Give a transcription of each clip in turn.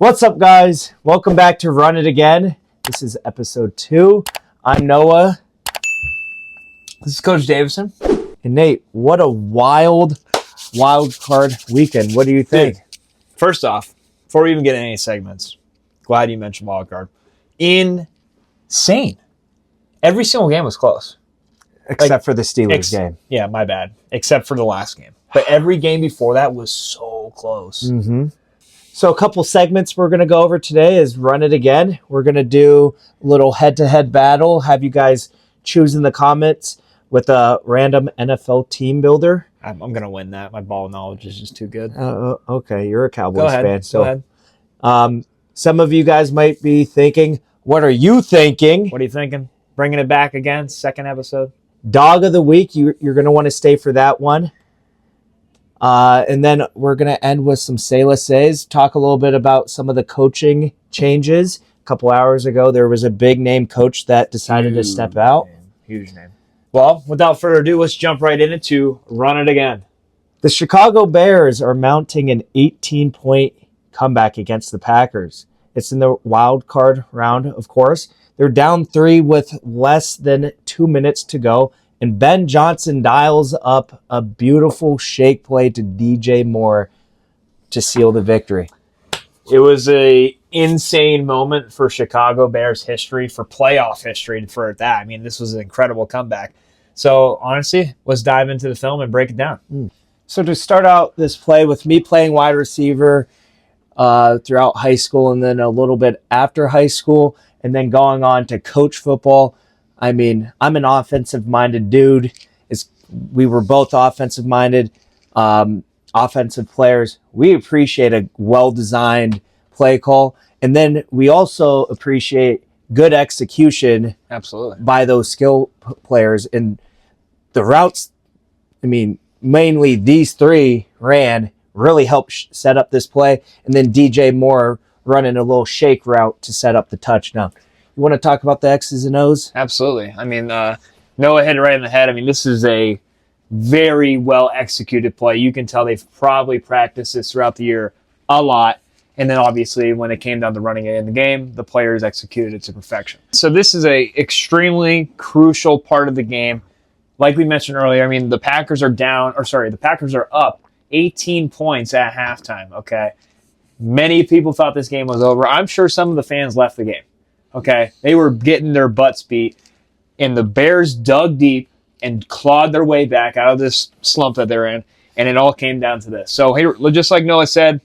What's up, guys? Welcome back to Run It Again. This is episode 2. I'm Noah. This is Coach Davison. And Nate, what a wild card weekend. What do you think? Dude, first off, before we even get into any segments, glad you mentioned Wildcard. Insane. Every single game was close. Except for the Steelers game. Yeah, my bad. Except for the last game. But every game before that was so close. Mm-hmm. So a couple segments we're going to go over today is Run It Again. We're going to do a little head-to-head battle. Have you guys choose in the comments with a random NFL team builder. I'm going to win that. My ball knowledge is just too good. Okay, you're a Cowboys fan. Go ahead. Some of you guys might be thinking, what are you thinking? What are you thinking? Bringing it back again, second episode. Dog of the week, you're going to want to stay for that one. And then we're going to end with some say la says, talk a little bit about some of the coaching changes. A couple hours ago, there was a big name coach that decided to step out. Huge name. Well, without further ado, let's jump right into Run It Again. The Chicago Bears are mounting an 18-point comeback against the Packers. It's in the wild card round, of course. They're down 3 with less than 2 minutes to go. And Ben Johnson dials up a beautiful shake play to DJ Moore to seal the victory. It was a insane moment for Chicago Bears history, for playoff history, for that. I mean, this was an incredible comeback. So, honestly, let's dive into the film and break it down. So, to start out this play with me playing wide receiver throughout high school and then a little bit after high school and then going on to coach football, I mean, I'm an offensive-minded dude. We were both offensive-minded, offensive players. We appreciate a well-designed play call. And then we also appreciate good execution by those skill players. And the routes, I mean, mainly these 3 ran, really helped set up this play. And then DJ Moore running a little shake route to set up the touchdown. You want to talk about the X's and O's? Absolutely. I mean, Noah hit it right in the head. I mean, this is a very well-executed play. You can tell they've probably practiced this throughout the year a lot. And then, obviously, when it came down to running it in the game, the players executed it to perfection. So this is a extremely crucial part of the game. Like we mentioned earlier, I mean, the Packers are up 18 points at halftime, okay? Many people thought this game was over. I'm sure some of the fans left the game. Okay, they were getting their butts beat, and the Bears dug deep and clawed their way back out of this slump that they're in, and it all came down to this. So here, just like Noah said,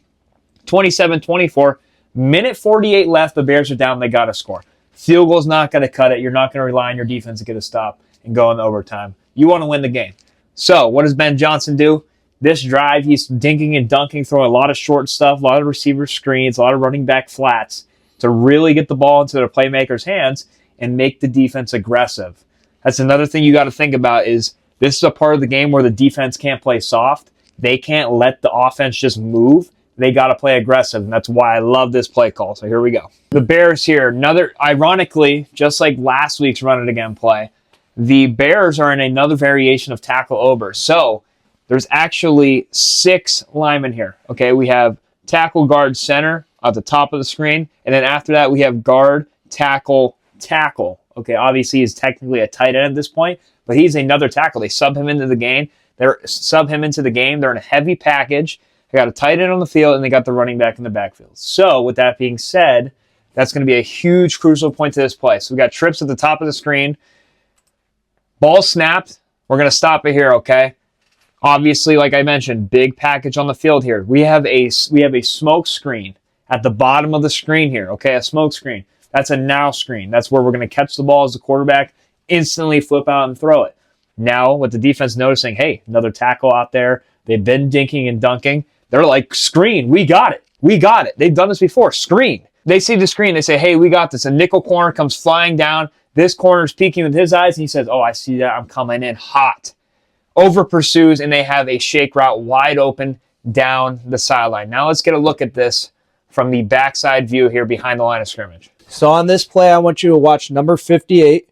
27-24, minute 48 left, the Bears are down, they got to score. Field goal's not going to cut it. You're not going to rely on your defense to get a stop and go into overtime. You want to win the game. So what does Ben Johnson do? This drive, he's dinking and dunking, throwing a lot of short stuff, a lot of receiver screens, a lot of running back flats, to really get the ball into their playmakers' hands and make the defense aggressive. That's another thing you got to think about is this is a part of the game where the defense can't play soft. They can't let the offense just move. They got to play aggressive, and that's why I love this play call. So here we go. The Bears here, ironically, just like last week's Run It Again play, the Bears are in another variation of tackle over. So there's actually 6 linemen here. Okay, we have tackle, guard, center at the top of the screen. And then after that, we have guard, tackle, tackle. Okay, obviously he's technically a tight end at this point, but he's another tackle. They sub him into the game. They're in a heavy package. They got a tight end on the field, and they got the running back in the backfield. So with that being said, that's going to be a huge, crucial point to this play. So we got trips at the top of the screen. Ball snapped. We're going to stop it here, okay? Obviously, like I mentioned, big package on the field here. We have a smoke screen at the bottom of the screen here, okay, a smoke screen. That's a now screen. That's where we're going to catch the ball as the quarterback, instantly flip out and throw it. Now, with the defense noticing, hey, another tackle out there, they've been dinking and dunking, they're like, screen, we got it. We got it. They've done this before, screen. They see the screen, they say, hey, we got this. A nickel corner comes flying down. This corner's peeking with his eyes, and he says, oh, I see that. I'm coming in hot. Over pursues, and they have a shake route wide open down the sideline. Now let's get a look at this from the backside view here behind the line of scrimmage. So on this play, I want you to watch number 58.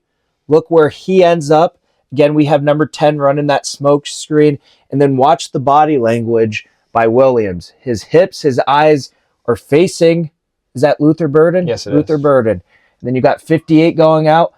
Look where he ends up. Again, we have number 10 running that smoke screen. And then watch the body language by Williams. His hips, his eyes are facing Is that Luther Burden? Yes, it Luther is. Burden. And then you got 58 going out.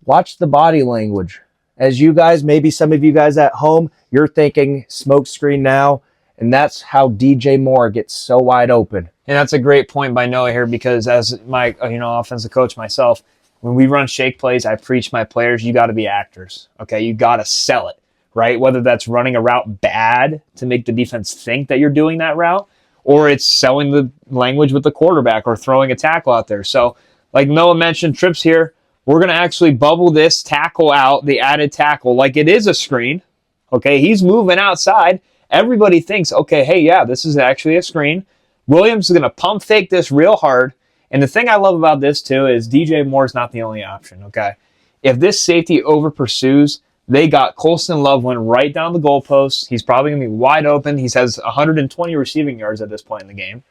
Watch the body language. As you guys, maybe some of you guys at home, you're thinking smoke screen now, and that's how DJ Moore gets so wide open. And that's a great point by Noah here, because as my offensive coach myself, when we run shake plays, I preach my players, you got to be actors. Okay, you got to sell it, right? Whether that's running a route bad to make the defense think that you're doing that route, or it's selling the language with the quarterback or throwing a tackle out there. So, like Noah mentioned, trips here, we're going to actually bubble this tackle out, the added tackle, like it is a screen. Okay, he's moving outside. Everybody thinks, okay, hey, yeah, this is actually a screen. Williams is going to pump fake this real hard. And the thing I love about this, too, is DJ Moore's not the only option, okay? If this safety over pursues, they got Colston Love went right down the goalpost. He's probably going to be wide open. He has 120 receiving yards at this point in the game.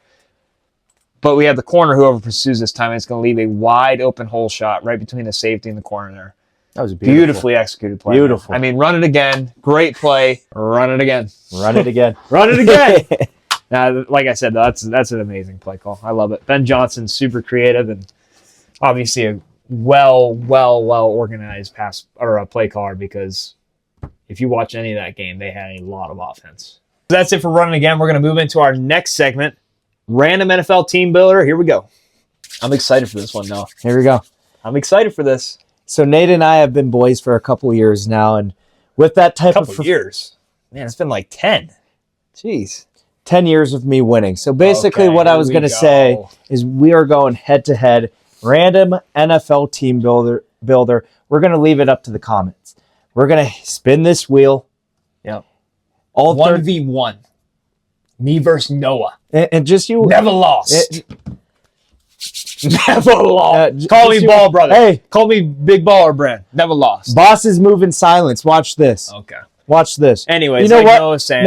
But we have the corner who over pursues this time. And it's going to leave a wide open hole shot right between the safety and the corner there. That was beautiful. Beautifully executed play. Beautiful. Man. I mean, run it again. Great play. Run it again. Run it again. Run it again. Now, like I said, that's an amazing play call. I love it. Ben Johnson's super creative and obviously a well organized pass or a play caller, because if you watch any of that game, they had a lot of offense. So that's it for running again. We're going to move into our next segment, Random NFL Team Builder. Here we go. I'm excited for this one, Noah. Here we go. I'm excited for this. So Nate and I have been boys for a couple years now, and with that type Couple years. Man, it's been like 10. Jeez. 10 years of me winning. So basically Okay, what I here was we going to go. say is we are going head-to-head, random NFL team builder. We're going to leave it up to the comments. We're going to spin this wheel. Yep. All 1v1. Me versus Noah. and just you. Never lost. Never lost. Uh, Call me just you- Ball Brother. Hey. Call me Big Baller Brand. Never lost. Boss is moving silence. Watch this. Okay. Watch this. Anyways, you know like what? Noah was saying.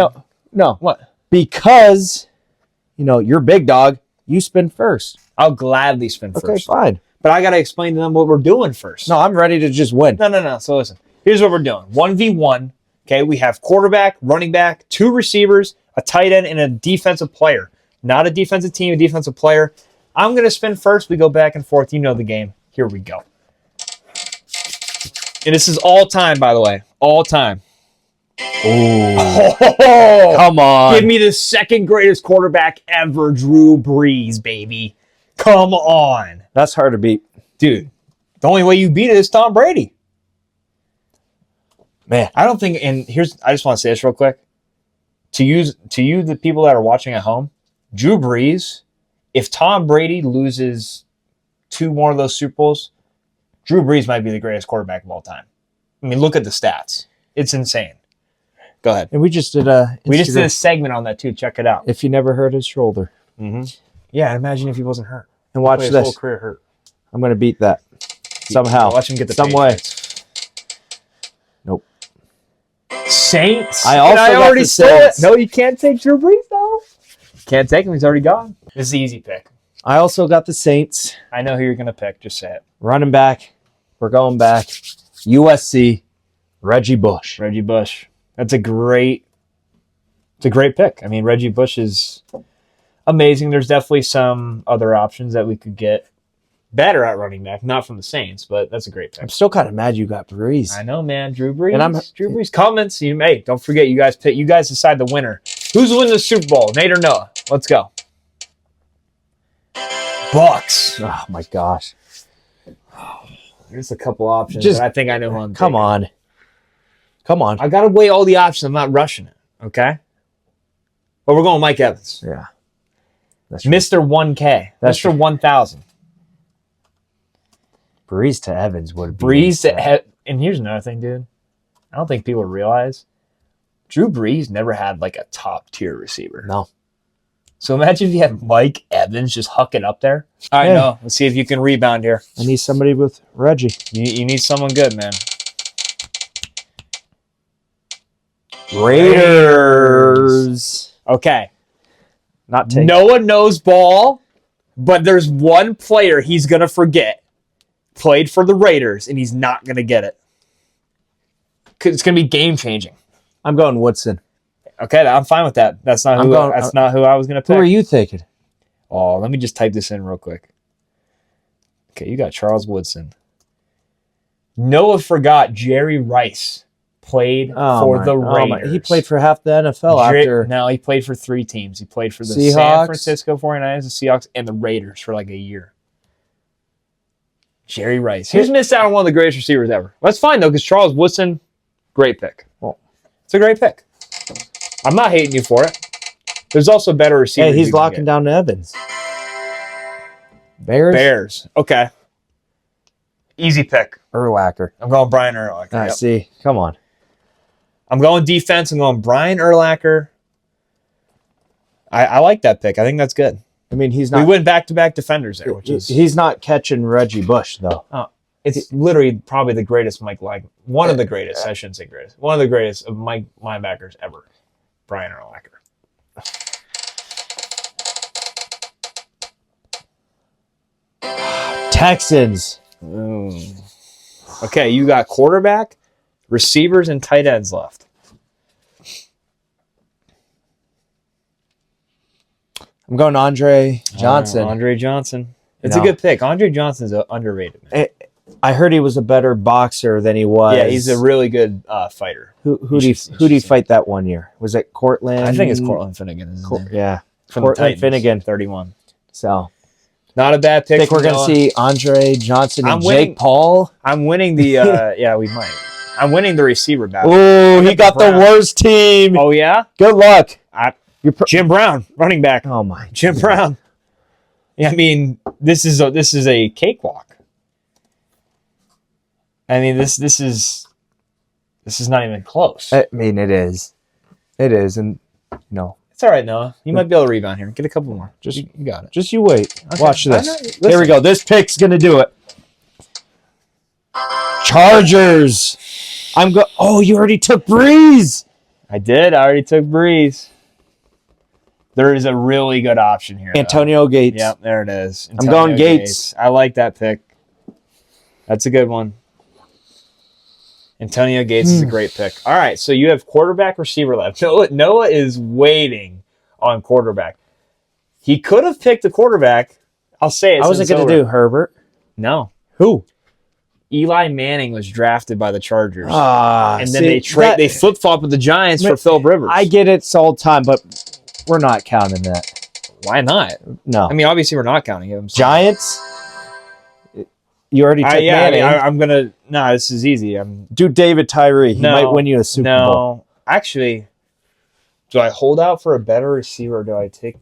No. What? Because, you're big dog, you spin first. I'll gladly spin Okay, first. fine. But I got to explain to them what we're doing first. No, I'm ready to just win. No. So listen. Here's what we're doing. 1v1. Okay, we have quarterback, running back, 2 receivers, a tight end, and a defensive player. Not a defensive team, a defensive player. I'm going to spin first. We go back and forth. You know the game. Here we go. And this is all time, by the way. All time. Oh, come on. Give me the second greatest quarterback ever, Drew Brees, baby. Come on. That's hard to beat. Dude, the only way you beat it is Tom Brady. Man. I don't think, and I just want to say this real quick. To you, the people that are watching at home, Drew Brees, if Tom Brady loses 2 more of those Super Bowls, Drew Brees might be the greatest quarterback of all time. I mean, look at the stats. It's insane. Go ahead. And we just did a segment on that too. Check it out. If you never hurt his shoulder. Mm-hmm. Yeah, imagine if he wasn't hurt. And watch His this. whole career hurt. I'm going to beat that. Somehow. Watch him get the some way. Patriots. Nope. Saints. I also got already the stole it. Saints. No, you can't take Drew Brees though. Can't take him. He's already gone. This is the easy pick. I also got the Saints. I know who you're gonna pick. Just say it. Running back. We're going back. USC. Reggie Bush. Reggie Bush. That's a great pick. I mean, Reggie Bush is amazing. There's definitely some other options that we could get better at running back. Not from the Saints, but that's a great pick. I'm still kind of mad you got Breeze. I know, man. Drew Brees. And Drew Brees comments. Hey, don't forget, you guys pick. You guys decide the winner. Who's winning the Super Bowl? Nate or Noah? Let's go. Bucks. Oh, my gosh. There's a couple options. Just- But I think I know who I'm Come taking. on. Come on. I got to weigh all the options. I'm not rushing it. Okay? But we're going Mike Evans. Yeah. That's true. Mr. 1K. That's Mr. true. 1000. Breeze to Evans would be. Breeze. And here's another thing, dude. I don't think people realize Drew Brees never had like a top tier receiver. No. So imagine if you had Mike Evans just hucking up there. All right, Yeah. no. Let's see if you can rebound here. I need somebody with Reggie. You need someone good, man. Raiders. Okay. Not take. Noah knows ball, but there's one player he's going to forget. Played for the Raiders, and he's not going to get it. 'Cause it's going to be game-changing. I'm going Woodson. Okay, I'm fine with that. That's not who I was going to pick. Who are you thinking? Oh, let me just type this in real quick. Okay, you got Charles Woodson. Noah forgot Jerry Rice played for the Raiders. He played for half the NFL after. No, he played for 3 teams. He played for the Seahawks, San Francisco 49ers, the Seahawks, and the Raiders for like a year. Jerry Rice. He's missed out on one of the greatest receivers ever. That's fine, though, because Charles Woodson, great pick. Well, it's a great pick. I'm not hating you for it. There's also better receivers. Hey, he's locking down Evans. Bears? Okay. Easy pick. Urlacher. I'm going Brian Urlacher. I see. Come on. I'm going defense. I'm going Brian Urlacher. I like that pick. I think that's good. I mean, he's not. We went back-to-back defenders there, which is. He's not catching Reggie Bush, though. It's literally probably the greatest one of the greatest. I shouldn't say greatest. One of the greatest of Mike linebackers ever. Brian Urlacher. Texans. Okay, you got quarterback, receivers, and tight ends left. I'm going Andre Johnson. Andre Johnson. It's a good pick. Andre Johnson's underrated, man. I heard he was a better boxer than he was. Yeah, he's a really good fighter. Who'd he fight that one year? Was it Cortland? I think it's Cortland Finnegan. Yeah. From Cortland Finnegan. 31. So. Not a bad pick. I think we're going to see Andre Johnson and Jake Paul. I'm winning the, yeah, we might. I'm winning the receiver battle. Oh, he got the worst team. Oh, yeah? Good luck. Jim Brown, running back. Oh, my. Jim Brown. Yeah, I mean, this is a cakewalk. I mean, this is not even close. I mean, it is. It is. And, no. It's all right, Noah. You might be able to rebound here. Get a couple more. You got it. Just you wait. Okay. Watch this. Here we go. This pick's going to do it. Chargers. Oh, you already took Breeze. I did. I already took Breeze. There is a really good option here. Antonio Gates. Yep, there it is. I'm going Gates. I like that pick. That's a good one. Antonio Gates is a great pick. All right, so you have quarterback, receiver left. Noah is waiting on quarterback. He could have picked a quarterback. I'll say it. I wasn't going to do Herbert. No. Who? Eli Manning was drafted by the Chargers. And then they flip-flop with the Giants for Phil Rivers. I get it all the time, but we're not counting that. Why not? No. I mean, obviously we're not counting him. Giants? You already took Manning. I'm going to... No, this is easy. Do David Tyree. He might win you a Super Bowl. No. Actually, do I hold out for a better receiver or do I take...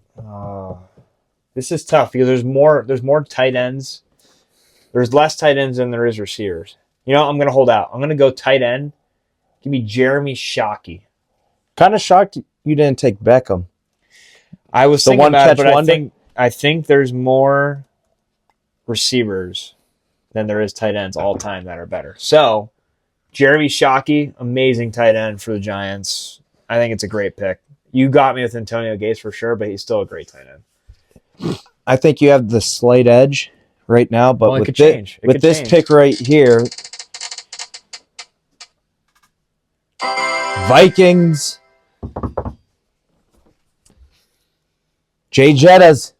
this is tough because there's more tight ends. There's less tight ends than there is receivers. You know, I'm going to hold out. I'm going to go tight end. Give me Jeremy Shockey. Kind of shocked you didn't take Beckham. I was thinking about it, but I think there's more receivers than there is tight ends all time that are better. So, Jeremy Shockey, amazing tight end for the Giants. I think it's a great pick. You got me with Antonio Gates for sure, but he's still a great tight end. I think you have the slight edge right now, but with this pick right here, Vikings, Jay Jettas.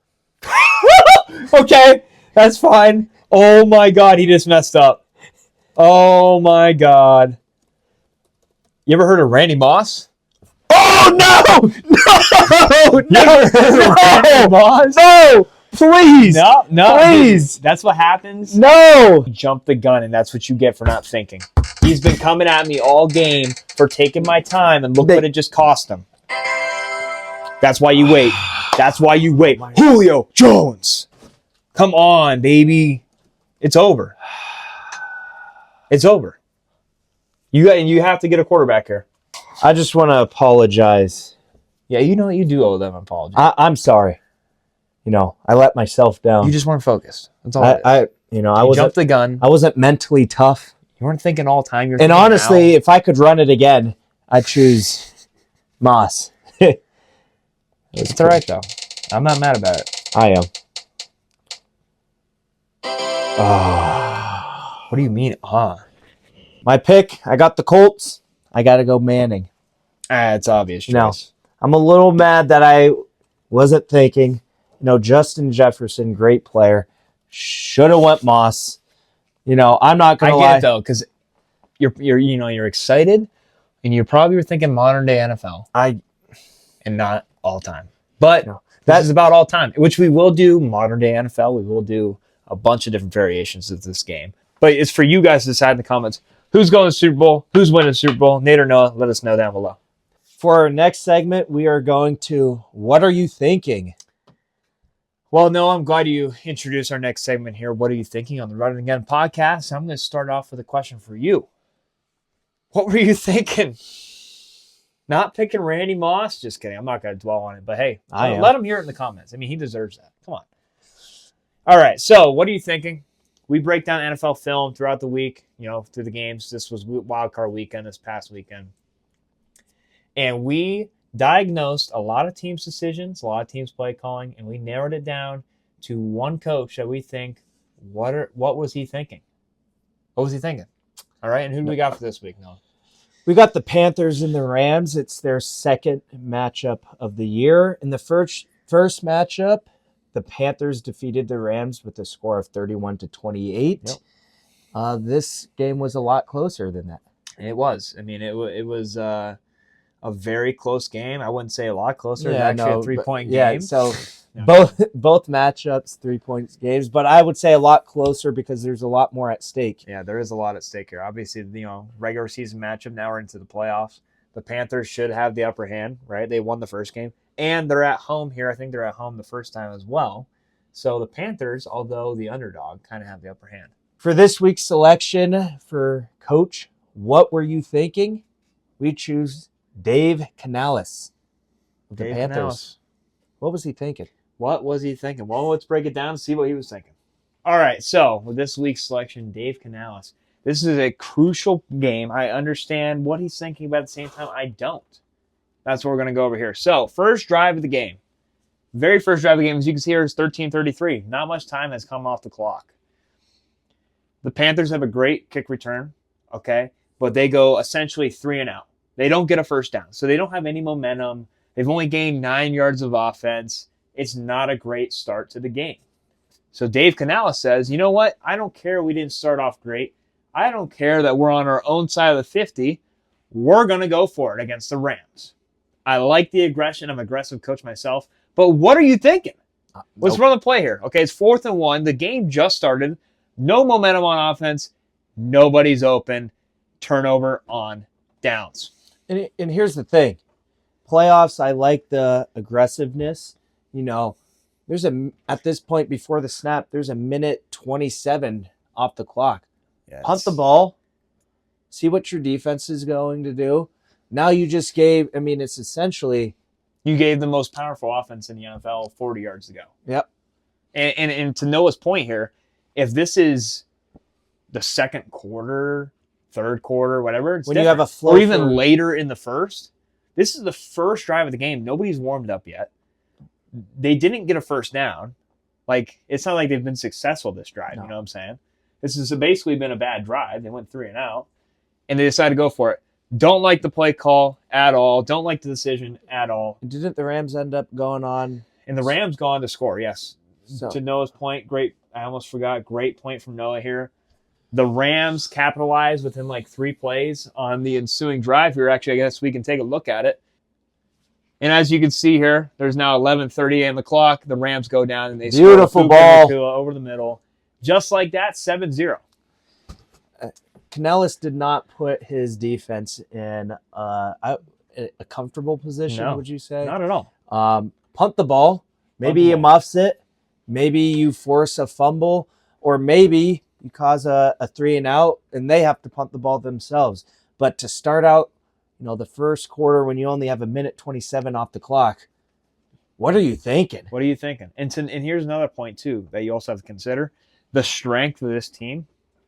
Okay, that's fine. Oh my God, he just messed up. Oh my God. You ever heard of Randy Moss? Oh no! Randy Moss? No! Please! No, please! That's what happens. No! You jump the gun, and that's what you get for not thinking. He's been coming at me all game for taking my time, and look what it just cost him. That's why you wait. That's why you wait. Julio Jones. Come on, baby. It's over. It's over. You have to get a quarterback here. I just want to apologize. Yeah, you know you do owe them an apology. I'm sorry. You know, I let myself down. You just weren't focused. That's all. I jumped the gun. I wasn't mentally tough. You weren't thinking all the time. And honestly, if I could run it again, I'd choose Moss. It's all right though. I'm not mad about it. I am. What do you mean? My pick. I got the Colts. I got to go Manning. It's obvious choice. Now, I'm a little mad that I wasn't thinking. No, Justin Jefferson, great player. Should have went Moss. I'm not I gonna get lie. it though, because you're excited, and you probably were thinking modern day NFL and not all time. But this is about all time, which we will do modern day NFL. We will do a bunch of different variations of this game. But it's for you guys to decide in the comments who's going to the Super Bowl, who's winning the Super Bowl. Nate or Noah, let us know down below. For our next segment, we are going to What Are You Thinking? Well, Noah, I'm glad you introduced our next segment here. What are you thinking on the Running Again podcast? I'm going to start off with a question for you. What were you thinking? Not picking Randy Moss. Just kidding. I'm not going to dwell on it. But hey, let him hear it in the comments. I mean, he deserves that. Come on. All right. So what are you thinking? We break down NFL film throughout the week, through the games. This was Wildcard weekend, this past weekend. And we diagnosed a lot of teams' decisions, a lot of teams' play calling, and we narrowed it down to one coach that we think, what was he thinking? What was he thinking? All right. And who do we got for this week, Noah? We got the Panthers and the Rams. It's their second matchup of the year. In the first matchup, the Panthers defeated the Rams with a score of 31-28. Yep. This game was a lot closer than that. It was. I mean, it was a very close game. I wouldn't say a lot closer. Yeah, it's actually a 3-point game. Yeah, so both matchups 3-point games, but I would say a lot closer because there's a lot more at stake. Yeah, there is a lot at stake here. Obviously, regular season matchup. Now we're into the playoffs. The Panthers should have the upper hand, right? They won the first game. And they're at home here. I think they're at home the first time as well. So the Panthers, although the underdog, kind of have the upper hand. For this week's selection for coach, what were you thinking? We choose Dave Canales of the Panthers. Canales. What was he thinking? What was he thinking? Well, let's break it down and see what he was thinking. All right, so with this week's selection, Dave Canales. This is a crucial game. I understand what he's thinking, but at the same time, I don't. That's what we're going to go over here. So, first drive of the game. Very first drive of the game, as you can see here, is 13:33. Not much time has come off the clock. The Panthers have a great kick return, okay? But they go essentially 3 and out. They don't get a first down, so they don't have any momentum. They've only gained 9 yards of offense. It's not a great start to the game. So Dave Canales says, you know what? I don't care we didn't start off great. I don't care that we're on our own side of the 50. We're going to go for it against the Rams. I like the aggression. I'm an aggressive coach myself. But what are you thinking? Let's run the play here. Okay, it's 4th and 1. The game just started. No momentum on offense. Nobody's open. Turnover on downs. And here's the thing. Playoffs, I like the aggressiveness. There's at this point before the snap, there's a minute 27 off the clock. Yes. Punt the ball. See what your defense is going to do. Now you just it's essentially... You gave the most powerful offense in the NFL 40 yards ago. Yep. And to Noah's point here, if this is the second quarter, third quarter, whatever, it's when different. You have a flow or even later in the first, this is the first drive of the game. Nobody's warmed up yet. They didn't get a first down. It's not like they've been successful this drive. No. You know what I'm saying? This has basically been a bad drive. They went 3 and out, and they decided to go for it. Don't like the play call at all. Don't like the decision at all. Didn't the Rams end up going on? And the Rams go on to score, yes. So. To Noah's point, great. I almost forgot. Great point from Noah here. The Rams capitalized within 3 plays on the ensuing drive here. Actually, I guess we can take a look at it. And as you can see here, there's now 11:30 on the clock. The Rams go down and they beautiful score ball over the middle. Just like that, 7-0. Canales did not put his defense in a comfortable position, no, would you say? Not at all. Punt the ball. Maybe you muffs it. Maybe you force a fumble. Or maybe you cause a 3 and out and they have to punt the ball themselves. But to start out, the first quarter when you only have a minute 27 off the clock, what are you thinking? What are you thinking? And here's another point, too, that you also have to consider. The strength of this team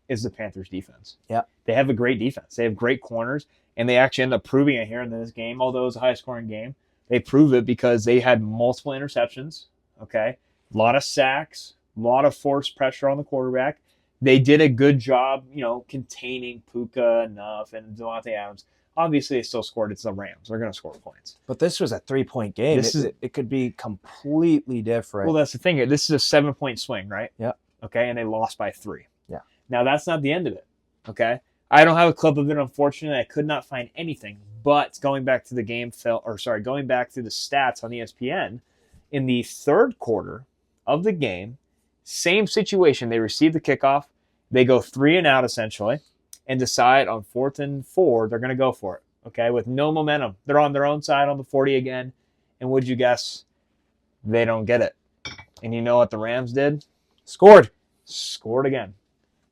is the Panthers' defense. Yeah. They have a great defense. They have great corners, and they actually end up proving it here in this game. Although it was a high-scoring game, they prove it because they had multiple interceptions, okay? A lot of sacks, a lot of forced pressure on the quarterback. They did a good job, containing Puka enough and Devontae Adams. obviously they still scored. It's the Rams. They're going to score points. But this was a 3-point game. It could be completely different. Well, that's the thing here. This is a 7-point swing, right? Yeah. Okay, and they lost by 3. Yeah. Now, that's not the end of it, okay? I don't have a clip of it, unfortunately. I could not find anything. But going back to the going back to the stats on ESPN, in the third quarter of the game, same situation. They receive the kickoff. They go 3 and out, essentially, and decide on 4th and 4, they're going to go for it, okay, with no momentum. They're on their own side on the 40 again. And would you guess they don't get it? And you know what the Rams did? Scored again.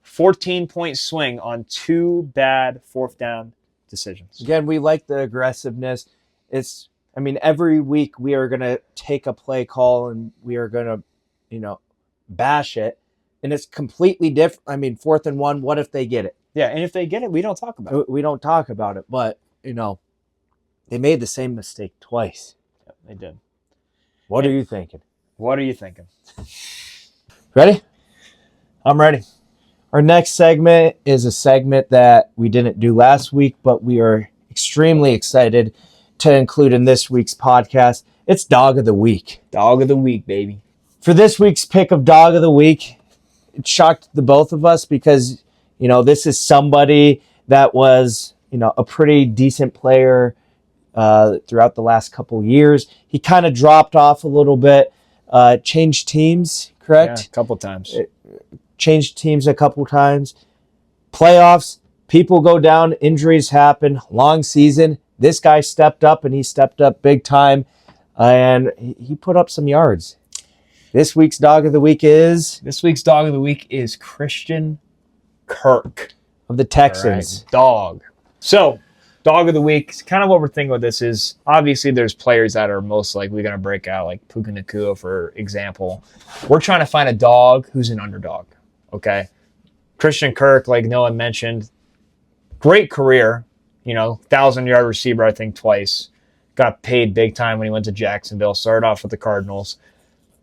14-point swing on 2 bad 4th down decisions. Again, we like the aggressiveness. Every week we are going to take a play call and we are going to, bash it. And it's completely different. 4th and 1, what if they get it? Yeah, and if they get it, we don't talk about it. We don't talk about it. But, they made the same mistake twice. Yeah, they did. What are you thinking? Ready? I'm ready. Our next segment is a segment that we didn't do last week, but we are extremely excited to include in this week's podcast. It's Dog of the Week. Dog of the Week, baby. For this week's pick of Dog of the Week, it shocked the both of us because, this is somebody that was, a pretty decent player throughout the last couple years. He kind of dropped off a little bit, changed teams, correct? Yeah, a couple times. Changed teams a couple times. Playoffs, people go down, injuries happen, long season. This guy stepped up, and he stepped up big time, and he put up some yards. This week's Dog of the Week is Christian Kirk of the Texans. Right. Dog. So, Dog of the Week, kind of what we're thinking with this is, obviously there's players that are most likely going to break out, like Puka Nacua, for example. We're trying to find a dog who's an underdog, okay? Christian Kirk, like Noah mentioned, great career, 1,000-yard receiver, I think, twice. Got paid big time when he went to Jacksonville, started off with the Cardinals.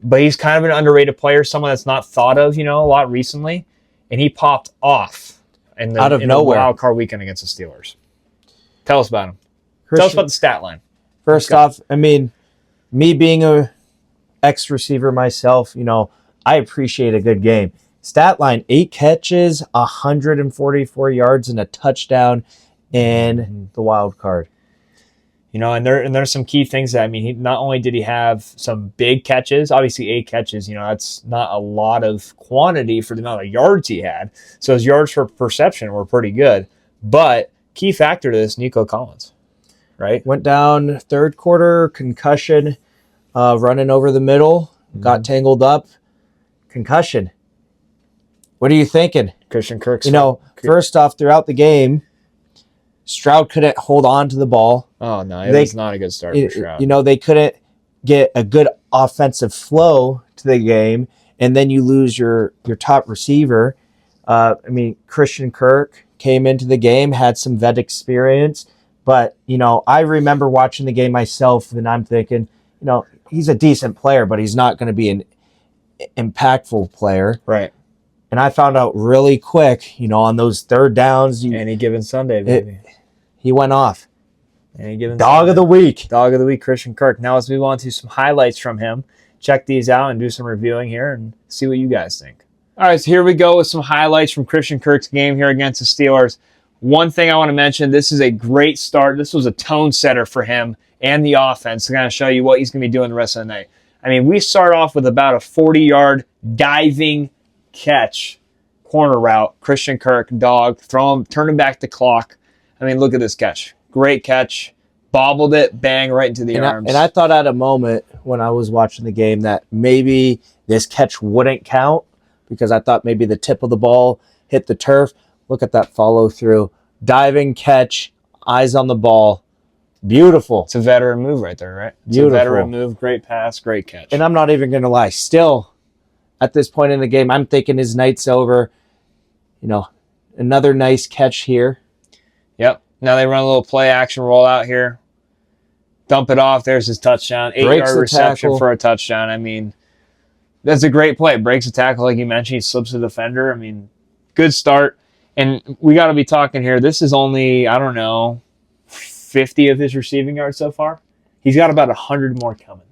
But he's kind of an underrated player, someone that's not thought of, a lot recently. And he popped off out of the nowhere. Wildcard weekend against the Steelers. Tell us about him. Tell us about the stat line. First off, me being a ex-receiver myself, I appreciate a good game. Stat line, 8 catches, 144 yards, and a touchdown in the wild card. And there's some key things that, not only did he have some big catches, obviously 8 catches, that's not a lot of quantity for the amount of yards he had. So his yards per perception were pretty good. But key factor to this, Nico Collins, right? Went down third quarter, concussion, running over the middle, got tangled up, concussion. What are you thinking? Christian Kirk. First off, throughout the game, Stroud couldn't hold on to the ball. Oh, no, it was not a good start for Stroud. They couldn't get a good offensive flow to the game, and then you lose your top receiver. Christian Kirk came into the game, had some vet experience, but, I remember watching the game myself, and I'm thinking, he's a decent player, but he's not going to be an impactful player. Right. And I found out really quick, on those third downs. Any given Sunday, baby. He went off. Any given Dog Sunday. of the Week. Dog of the Week, Christian Kirk. Now let's move on to some highlights from him. Check these out and do some reviewing here and see what you guys think. All right, so here we go with some highlights from Christian Kirk's game here against the Steelers. One thing I want to mention, this is a great start. This was a tone setter for him and the offense to kind of show you what he's going to be doing the rest of the night. We start off with about a 40-yard diving catch, corner route. Christian Kirk, dog, throw him, turn him back the clock. Look at this catch. Great catch. Bobbled it, bang, right into the arms. And I thought at a moment when I was watching the game that maybe this catch wouldn't count because I thought maybe the tip of the ball hit the turf. Look at that follow through. Diving catch, eyes on the ball. Beautiful. It's a veteran move right there, right? Beautiful. It's a veteran move, great pass, great catch. And I'm not even going to lie. Still, at this point in the game, I'm thinking his night's over. Another nice catch here. Yep. Now they run a little play action rollout here. Dump it off. There's his touchdown. 8-yard reception tackle for a touchdown. That's a great play. Breaks a tackle like you mentioned. He slips the defender. Good start. And we got to be talking here. This is only, 4 50 of his receiving yards so far. He's got about 100 more coming.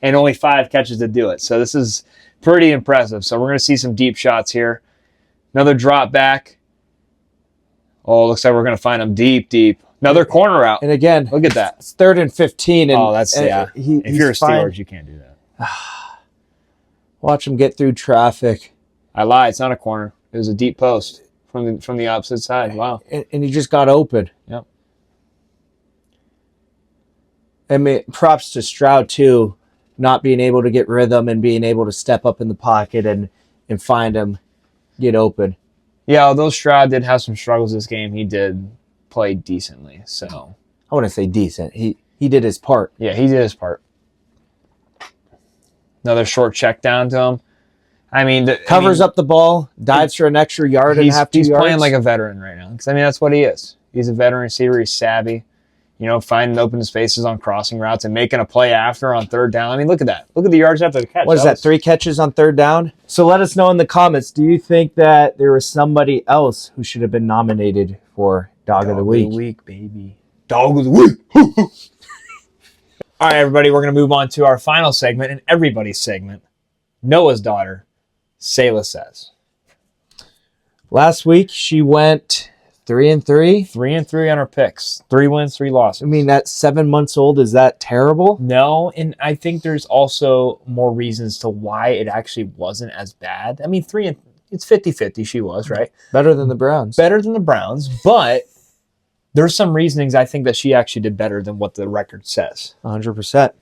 And only 5 catches to do it. So this is pretty impressive. So we're going to see some deep shots here. Another drop back. Oh, looks like we're going to find him deep. Another corner out. And again, look at that. It's 3rd and 15. And, that's, yeah. If you're a Steelers, you can't do that. Watch him get through traffic. I lied. It's not a corner. It was a deep post from the opposite side. Wow. And he just got open. Yep. I mean, props to Stroud, too, not being able to get rhythm and being able to step up in the pocket and find him, get open. Yeah, although Stroud did have some struggles this game, he did play decently. So I wouldn't say decent. He did his part. Yeah, he did his part. Another short check down to him. I mean, covers up the ball, dives for an extra yard and a half, 2 yards. He's playing like a veteran right now. Because, I mean, that's what he is. He's a veteran receiver. He's savvy. You know, finding open spaces on crossing routes and making a play after on 3rd down. I mean, look at that. Look at the yards after the catch. What is that, 3 catches on 3rd down? So let us know in the comments, do you think that there was somebody else who should have been nominated for Dog of the Week? Dog of the Week, baby. Dog of the Week. All right, everybody, we're going to move on to our final segment and everybody's segment. Noah's daughter, Selah Says. Last week, she went 3-3. 3-3 on her picks. 3 wins, 3 losses. I mean, that's 7 months old. Is that terrible? No, and I think there's also more reasons to why it actually wasn't as bad. I mean, it's 50-50 she was, right? Better than the Browns. Better than the Browns, but there's some reasonings I think that she actually did better than what the record says. 100%.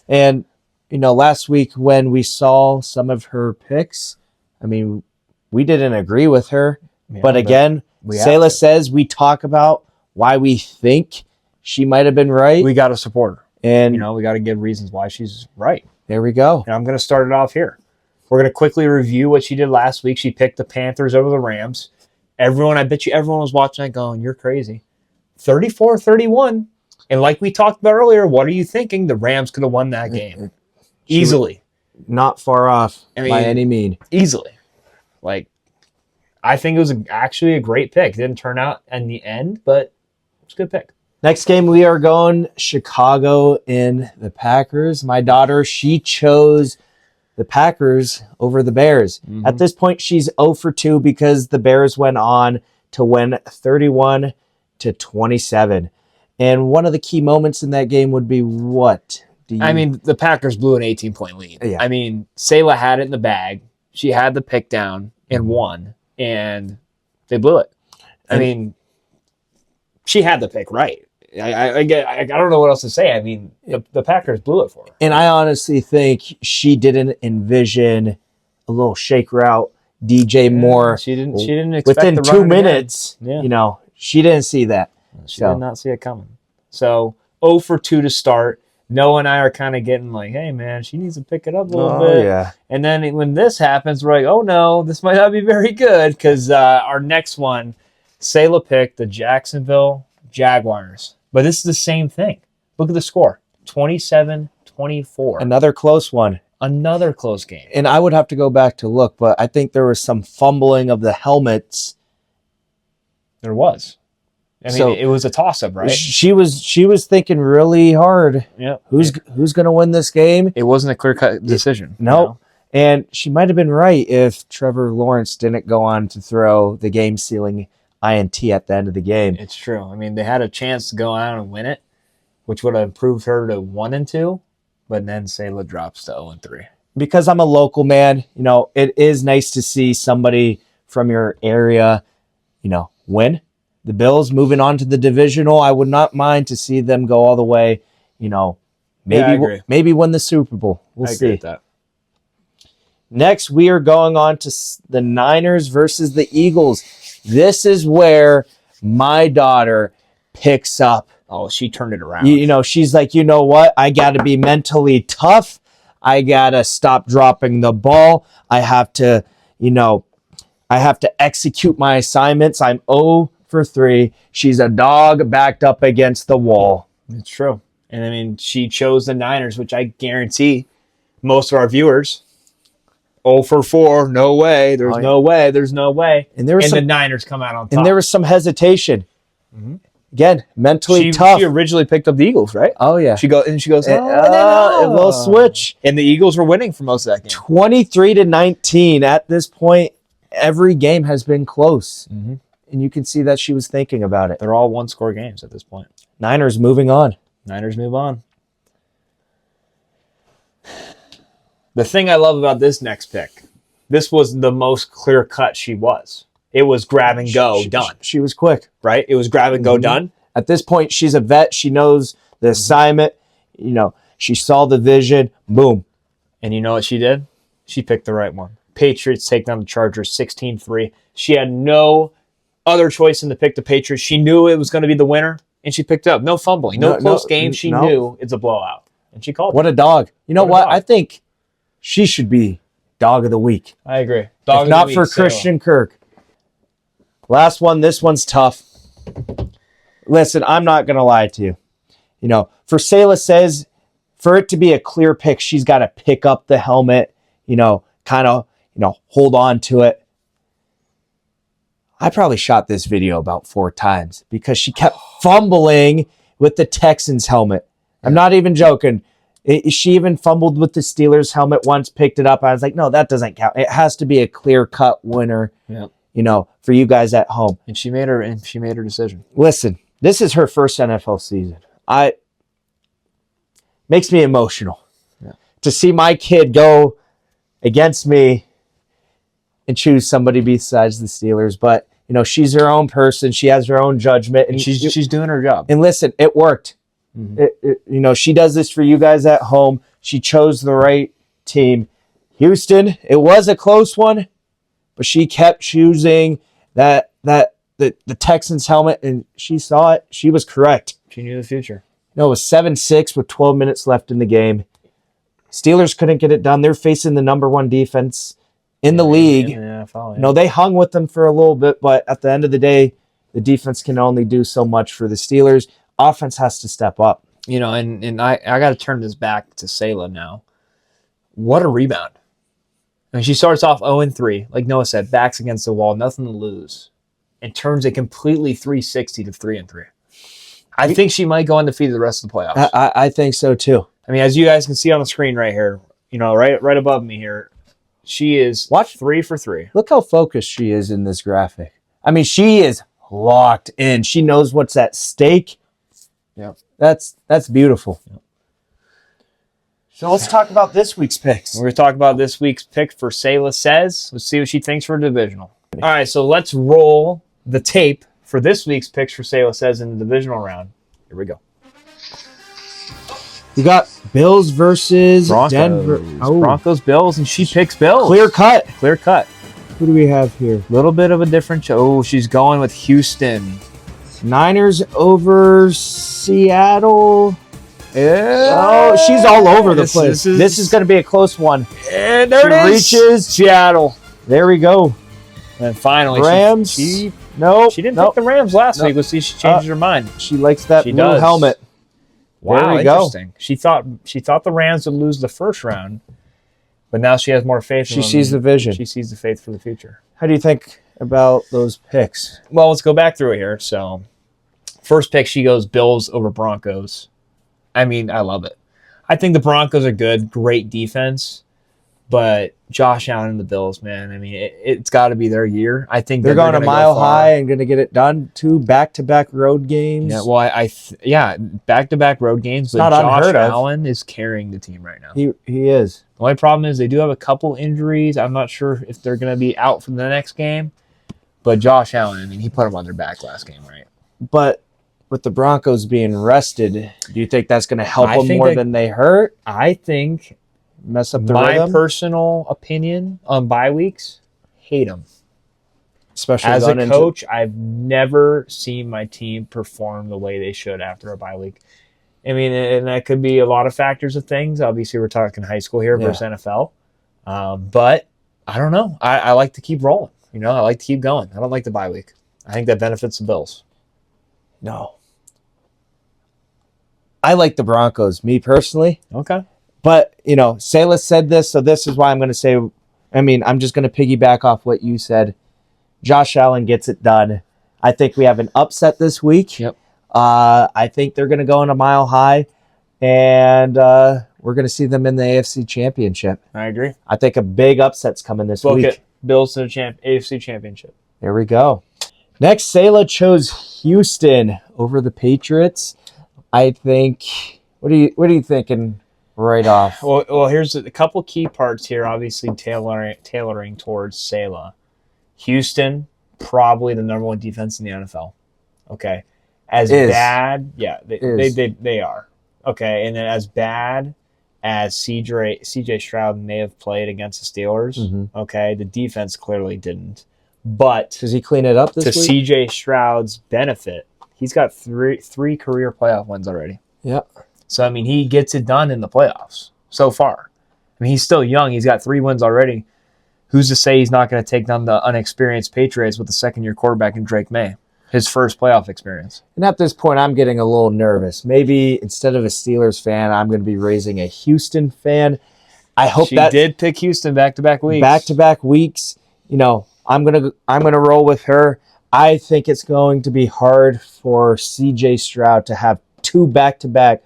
And, you know, last week when we saw some of her picks, I mean, we didn't agree with her. Yeah, but again, Selah Says we talk about why we think she might have been right. We got to support her. And, you know, we got to give reasons why she's right. There we go. And I'm going to start it off here. We're going to quickly review what she did last week. She picked the Panthers over the Rams. I bet you everyone was watching that going, you're crazy. 34-31. And like we talked about earlier, what are you thinking? The Rams could have won that game. Easily. Not far off by any mean. Easily. Like, I think it was actually a great pick. It didn't turn out in the end, but it's a good pick. Next game, we are going Chicago in the Packers. My daughter, she chose the Packers over the Bears. Mm-hmm. At this point, she's 0-2 because the Bears went on to win 31-27. And one of the key moments in that game would be what? I mean, the Packers blew an 18-point lead. Yeah. I mean, Selah had it in the bag. She had the pick down and won, and they blew it. I mean, she had the pick right. I don't know what else to say. I mean, the Packers blew it for her. And I honestly think she didn't envision a little shake route, DJ Moore. She didn't expect within the 2 minutes. Yeah. You know, she didn't see that. She did not see it coming. So 0-2 to start. Noah and I are kind of getting like, hey, man, she needs to pick it up a little bit. Yeah. And then when this happens, we're like, oh, no, this might not be very good because our next one, Selah picked the Jacksonville Jaguars. But this is the same thing. Look at the score, 27-24. Another close one. Another close game. And I would have to go back to look, but I think there was some fumbling of the helmets. There was. I mean, it was a toss-up, right? She was thinking really hard. Yeah. Who's going to win this game? It wasn't a clear-cut decision. No. Nope. And she might have been right if Trevor Lawrence didn't go on to throw the game-sealing INT at the end of the game. It's true. I mean, they had a chance to go out and win it, which would have improved her to 1-2, but then Selah drops to 0-3. Because I'm a local man, you know, it is nice to see somebody from your area, you know, win. The Bills moving on to the Divisional, I would not mind to see them go all the way, you know, maybe win the Super Bowl. We'll see. Agree with that. Next, we are going on to the Niners versus the Eagles. This is where my daughter picks up. Oh, she turned it around. You know, she's like, you know what? I got to be mentally tough. I got to stop dropping the ball. I have to execute my assignments. I'm 0-3. She's a dog backed up against the wall. It's true. And I mean, she chose the Niners, which I guarantee most of our viewers 0-4. No way. There's no way. And the Niners come out on top. And there was some hesitation. Mm-hmm. again, mentally tough. She originally picked up the Eagles, right? Oh, yeah. She goes, A little switch. And the Eagles were winning for most of that game. 23-19. At this point, every game has been close. Mm-hmm. And you can see that she was thinking about it. They're all one-score games at this point. Niners moving on. Niners move on. The thing I love about this next pick, this was the most clear-cut she was. It was grab and go, done. She was quick. Right? It was grab and go, done. At this point, she's a vet. She knows the assignment. You know, she saw the vision. Boom. And you know what she did? She picked the right one. Patriots take down the Chargers 16-3. She had no other choice than to pick the Patriots. She knew it was going to be the winner, and she picked it up. No fumbling. No close game. She knew it's a blowout. And she called it. What a dog. You know what? I think she should be dog of the week. I agree. If not for Christian Kirk. Last one. This one's tough. Listen, I'm not going to lie to you. You know, for Sayla says, for it to be a clear pick, she's got to pick up the helmet, you know, kind of, you know, hold on to it. I probably shot this video about 4 times because she kept fumbling with the Texans helmet. I'm not even joking. She even fumbled with the Steelers helmet once, picked it up. I was like, no, that doesn't count. It has to be a clear-cut winner, you know, for you guys at home. And she made her decision. Listen, this is her first NFL season. Makes me emotional to see my kid go against me and choose somebody besides the Steelers. But, you know, she's her own person. She has her own judgment. And she's doing her job. And listen, it worked. Mm-hmm. You know, she does this for you guys at home. She chose the right team. Houston, it was a close one, but she kept choosing the Texans helmet, and she saw it. She was correct. She knew the future. No, it was 7-6 with 12 minutes left in the game. Steelers couldn't get it done. They're facing the number 1 defense in the league. No, they hung with them for a little bit, but at the end of the day, the defense can only do so much for the Steelers. Offense has to step up. You know, and I got to turn this back to Sayla now. What a rebound. I mean, she starts off 0-3. Like Noah said, backs against the wall, nothing to lose. And turns it completely 360 to 3-3. I think she might go undefeated the rest of the playoffs. I think so too. I mean, as you guys can see on the screen right here, you know, right above me here, she is 3 for 3. Look how focused she is in this graphic. I mean, she is locked in. She knows what's at stake. Yeah, that's beautiful. Yep. So let's talk about this week's picks. We're going to talk about this week's pick for Sayla Says. Let's see what she thinks for divisional. All right, so let's roll the tape for this week's picks for Sayla Says in the divisional round. Here we go. You got Bills versus Broncos. Denver. Oh. Broncos, Bills, and she picks Bills. Clear cut. Clear cut. Who do we have here? A little bit of a different Oh, she's going with Houston. Niners over Seattle. Yeah. Oh, she's all over the place. This is going to be a close one. And there it is. Reaches Seattle. There we go. And finally, Rams. She didn't pick the Rams last week. We'll see if she changes her mind. She likes that blue helmet. Wow, there we interesting. Go. She thought the Rams would lose the first round, but now she has more faith. She sees the vision. She sees the faith for the future. How do you think about those picks? Well, let's go back through it here. So, first pick, she goes Bills over Broncos. I mean, I love it. I think the Broncos are good, great defense, but Josh Allen and the Bills, man, I mean, it's got to be their year. I think they're going a mile high and going to get it done. 2 back-to-back road games. Yeah, well, back-to-back road games, but Josh Allen is carrying the team right now. He is. The only problem is they do have a couple injuries. I'm not sure if they're going to be out for the next game, but Josh Allen, I mean, he put them on their back last game, right? But with the Broncos being rested, do you think that's going to help them more than they hurt? I think mess up the rhythm? My personal opinion on bye weeks, hate them. Especially as a coach, I've never seen my team perform the way they should after a bye week. I mean, and that could be a lot of factors of things. Obviously, we're talking high school here versus NFL. But I don't know. I like to keep rolling. You know, I like to keep going. I don't like the bye week. I think that benefits the Bills. No. I like the Broncos, me personally. Okay. But, you know, Sayla said this, so this is why I'm going to say, I mean, I'm just going to piggyback off what you said. Josh Allen gets it done. I think we have an upset this week. Yep. I think they're going to go in a mile high, and we're going to see them in the AFC Championship. I agree. I think a big upset's coming this Book week. it. Bills to the AFC Championship. There we go. Next, Sayla chose Houston over the Patriots. I think. What are you thinking right off? Well, here's a couple key parts here. Obviously, tailoring towards Sayla. Houston, probably the number one defense in the NFL. Okay, bad, yeah, they are. Okay, and then as bad as CJ Stroud may have played against the Steelers, okay, the defense clearly didn't. But does he clean it up this week? To CJ Stroud's benefit, he's got three career playoff wins already. Yeah. So, I mean, he gets it done in the playoffs so far. I mean, he's still young. He's got 3 wins already. Who's to say he's not going to take down the unexperienced Patriots with the second-year quarterback in Drake May, his first playoff experience? And at this point, I'm getting a little nervous. Maybe instead of a Steelers fan, I'm going to be raising a Houston fan. I hope she did pick Houston back-to-back weeks. Back-to-back weeks. You know, I'm gonna roll with her. I think it's going to be hard for CJ Stroud to have 2 back-to-back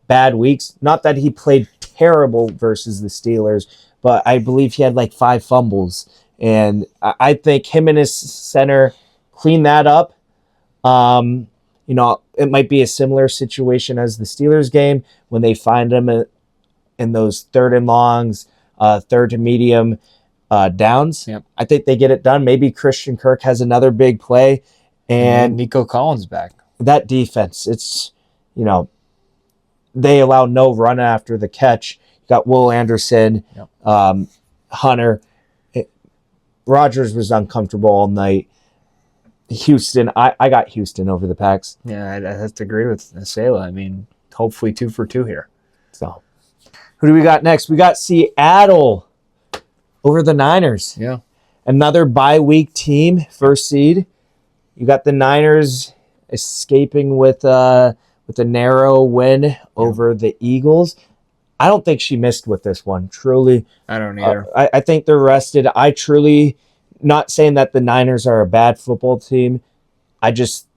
bad weeks. Not that he played terrible versus the Steelers, but I believe he had like 5 fumbles. And I think him and his center clean that up. You know, it might be a similar situation as the Steelers game when they find him in those 3rd and longs, 3rd to medium downs. Yep. I think they get it done. Maybe Christian Kirk has another big play. And Nico Collins back. That defense, it's, you know, they allow no run after the catch. You got Will Anderson, Hunter. Rodgers was uncomfortable all night. Houston, I got Houston over the Packs. Yeah, I have to agree with Sayla. I mean, hopefully 2 for 2 here. So, who do we got next? We got Seattle over the Niners. Yeah. Another bye week team, first seed. You got the Niners escaping with a narrow win over the Eagles. I don't think she missed with this one. Truly. I don't either. I think they're rested. I truly, not saying that the Niners are a bad football team. I just,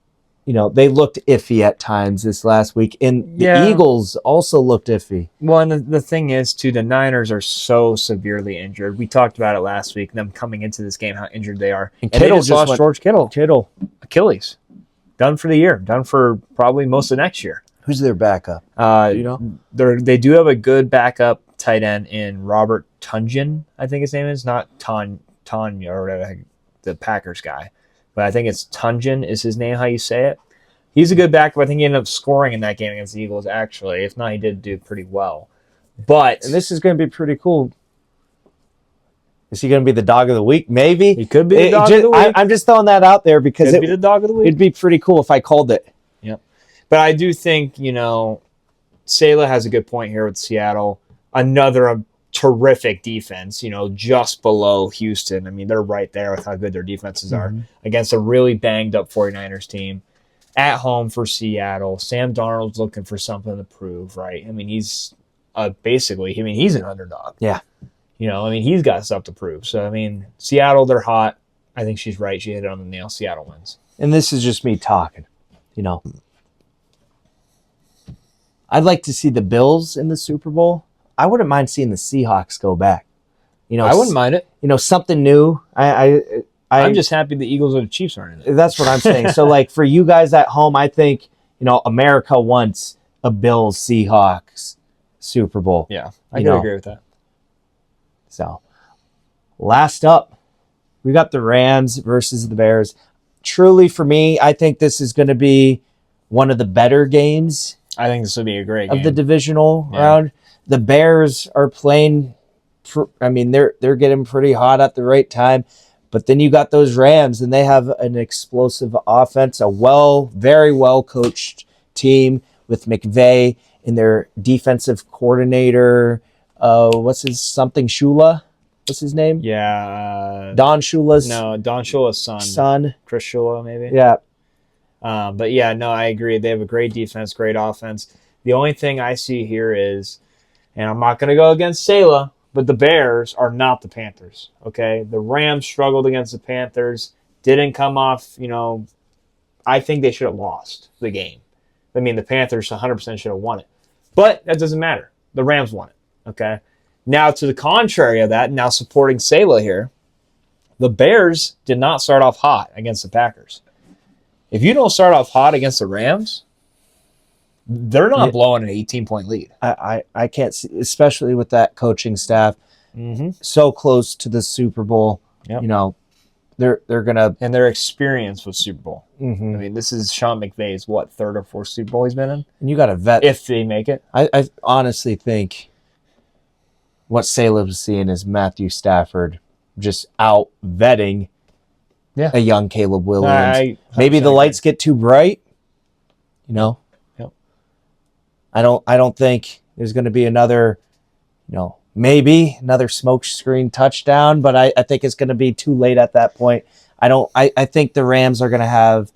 you know, they looked iffy at times this last week. And the Eagles also looked iffy. Well, and the thing is, too, the Niners are so severely injured. We talked about it last week, them coming into this game, how injured they are. And Kittle they just lost George Kittle. Achilles. Done for the year. Done for probably most of next year. Who's their backup? You know, they do have a good backup tight end in Robert Tunyon, I think his name is, not Tanya or whatever, the Packers guy, but I think it's Tunyon is his name. How you say it? He's a good backup. I think he ended up scoring in that game against the Eagles. Actually, if not, he did do pretty well. But and this is going to be pretty cool. Is he going to be the dog of the week? Maybe he could be the dog of the week. I'm just throwing that out there because it'd be the dog of the week. It'd be pretty cool if I called it. Yep. But I do think, you know, Sayla has a good point here with Seattle. Another terrific defense, you know, just below Houston. I mean, they're right there with how good their defenses are against a really banged up 49ers team. At home for Seattle. Sam Darnold's looking for something to prove, right? I mean, he's he's an underdog. Yeah. You know, I mean, he's got stuff to prove. So, I mean, Seattle, they're hot. I think she's right. She hit it on the nail. Seattle wins. And this is just me talking, you know. I'd like to see the Bills in the Super Bowl. I wouldn't mind seeing the Seahawks go back. You know, I wouldn't mind it. You know, something new. I'm just happy the Eagles or the Chiefs aren't in it. That's what I'm saying. So, like, for you guys at home, I think, you know, America wants a Bills Seahawks Super Bowl. Yeah, I can agree with that. So, last up, we got the Rams versus the Bears. Truly, for me, I think this is going to be one of the better games. I think this will be a great game. Of the divisional round. The Bears are playing, they're getting pretty hot at the right time. But then you got those Rams, and they have an explosive offense, a very well coached team with McVay and their defensive coordinator. Shula? What's his name? Yeah. Don Shula's son. Chris Shula, maybe? Yeah. But yeah, no, I agree. They have a great defense, great offense. The only thing I see here is, and I'm not going to go against Sayla, but the Bears are not the Panthers, okay? The Rams struggled against the Panthers, didn't come off, you know, I think they should have lost the game. I mean, the Panthers 100% should have won it. But that doesn't matter. The Rams won it, okay? Now, to the contrary of that, now supporting Selah here, the Bears did not start off hot against the Packers. If you don't start off hot against the Rams, they're not blowing an 18-point lead. I can't see, especially with that coaching staff, so close to the Super Bowl. Yep. You know, they're gonna, and their experience with Super Bowl. I and mean, this is Sean McVay's third or fourth Super Bowl he's been in. you got to vet If they make it, I honestly think what Salem was seeing is Matthew Stafford just out vetting a young Caleb Williams. Maybe the lights get too bright, you know. Yep. I don't think there's going to be another, maybe another smoke screen touchdown, but I think it's going to be too late at that point. I think the Rams are going to have.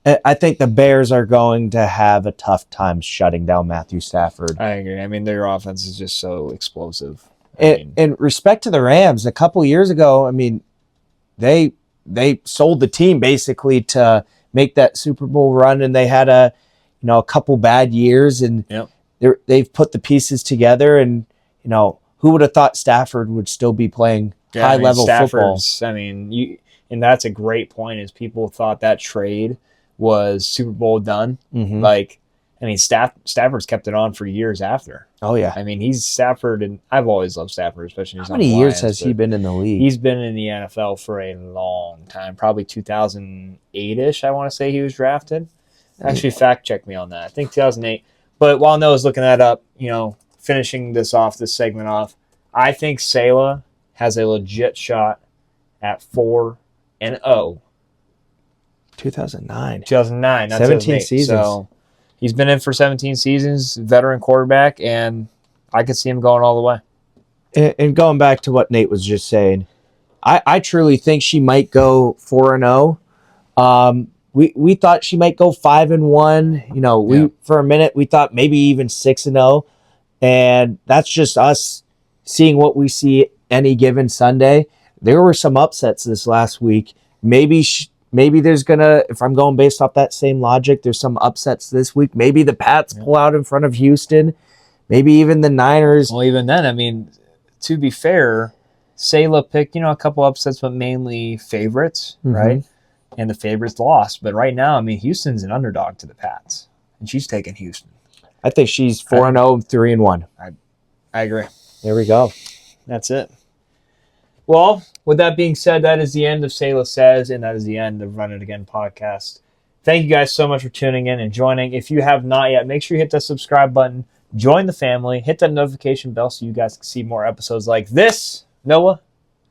I think the Bears are going to have a tough time shutting down Matthew Stafford. I agree. I mean, their offense is just so explosive. In respect to the Rams, a couple years ago, I mean, they sold the team basically to make that Super Bowl run, and they had a couple bad years, and they've put the pieces together, and who would have thought Stafford would still be playing high level football? I mean, and that's a great point. Is people thought that trade was Super Bowl done. Like, I mean, Stafford's kept it on for years after. Oh yeah, I mean, he's Stafford, and I've always loved Stafford, especially how many years has he been in the league? He's been in the NFL for a long time, probably 2008-ish. I want to say he was drafted. Actually, fact check me on that. I think 2008. But while Noah's looking that up, finishing this segment off, I think Selah has a legit shot at 4-0. 2009. 2009. Not 17 seasons. So he's been in for 17 seasons, veteran quarterback, and I could see him going all the way. And going back to what Nate was just saying, I truly think she might go 4-0. We thought she might go 5-1. For a minute we thought maybe even 6-0, and that's just us seeing what we see any given Sunday. There were some upsets this last week. Maybe there's gonna, if I'm going based off that same logic, there's some upsets this week. Maybe the Pats pull out in front of Houston. Maybe even the Niners. Well, even then, I mean, to be fair, Selah picked a couple upsets, but mainly favorites, right? And the favorites lost. But right now, I mean, Houston's an underdog to the Pats, and she's taking Houston. I think she's 4-0, 3-1. I agree. There we go. That's it. Well, with that being said, that is the end of Selah Says, and that is the end of Run It Again podcast. Thank you guys so much for tuning in and joining. If you have not yet, make sure you hit that subscribe button, join the family, hit that notification bell so you guys can see more episodes like this. Noah,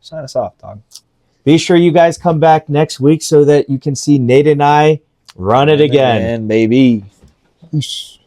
sign us off, dog. Be sure you guys come back next week so that you can see Nate and I run it again. Baby. Peace.